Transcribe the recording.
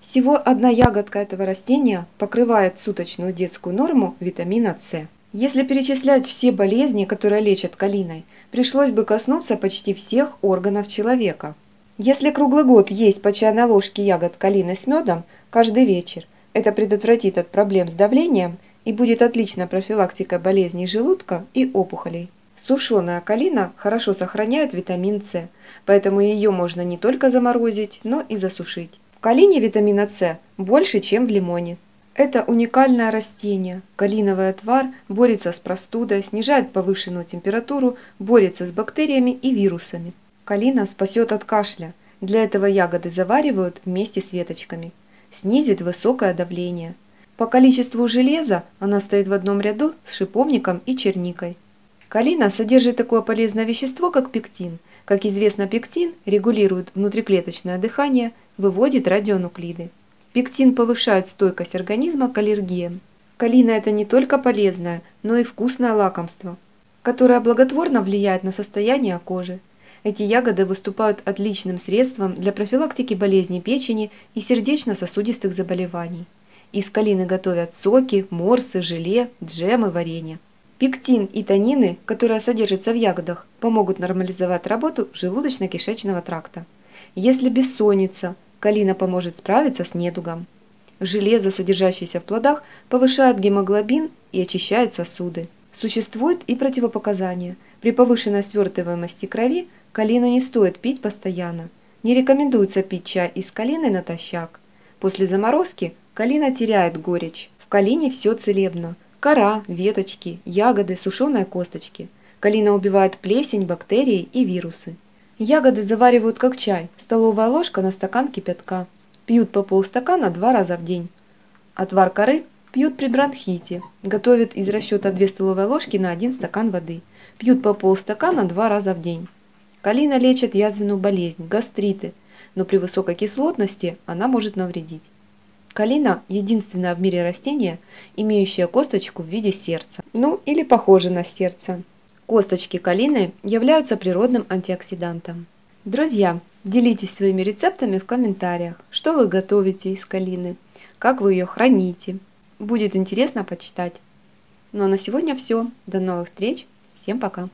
Всего одна ягодка этого растения покрывает суточную детскую норму витамина С. Если перечислять все болезни, которые лечат калиной, пришлось бы коснуться почти всех органов человека. Если круглый год есть по чайной ложке ягод калины с медом каждый вечер, это предотвратит от проблем с давлением и будет отличной профилактикой болезней желудка и опухолей. Сушеная калина хорошо сохраняет витамин С, поэтому ее можно не только заморозить, но и засушить. В калине витамина С больше, чем в лимоне. Это уникальное растение. Калиновый отвар борется с простудой, снижает повышенную температуру, борется с бактериями и вирусами. Калина спасет от кашля. Для этого ягоды заваривают вместе с веточками. Снизит высокое давление. По количеству железа она стоит в одном ряду с шиповником и черникой. Калина содержит такое полезное вещество, как пектин. Как известно, пектин регулирует внутриклеточное дыхание, выводит радионуклиды. Пектин повышает стойкость организма к аллергиям. Калина – это не только полезное, но и вкусное лакомство, которое благотворно влияет на состояние кожи. Эти ягоды выступают отличным средством для профилактики болезней печени и сердечно-сосудистых заболеваний. Из калины готовят соки, морсы, желе, джемы, варенье. Пектин и танины, которые содержатся в ягодах, помогут нормализовать работу желудочно-кишечного тракта. Если бессонница, калина поможет справиться с недугом. Железо, содержащееся в плодах, повышает гемоглобин и очищает сосуды. Существуют и противопоказания. При повышенной свертываемости крови калину не стоит пить постоянно. Не рекомендуется пить чай из калины натощак. После заморозки калина теряет горечь. В калине все целебно. Кора, веточки, ягоды, сушеные косточки. Калина убивает плесень, бактерии и вирусы. Ягоды заваривают как чай, столовая ложка на стакан кипятка. Пьют по полстакана 2 раза в день. Отвар коры пьют при бронхите. Готовят из расчета 2 столовые ложки на 1 стакан воды. Пьют по полстакана 2 раза в день. Калина лечит язвенную болезнь, гастриты, но при высокой кислотности она может навредить. Калина – единственное в мире растение, имеющее косточку в виде сердца, или похоже на сердце. Косточки калины являются природным антиоксидантом. Друзья, делитесь своими рецептами в комментариях, что вы готовите из калины, как вы ее храните. Будет интересно почитать. Ну а на сегодня все. До новых встреч. Всем пока.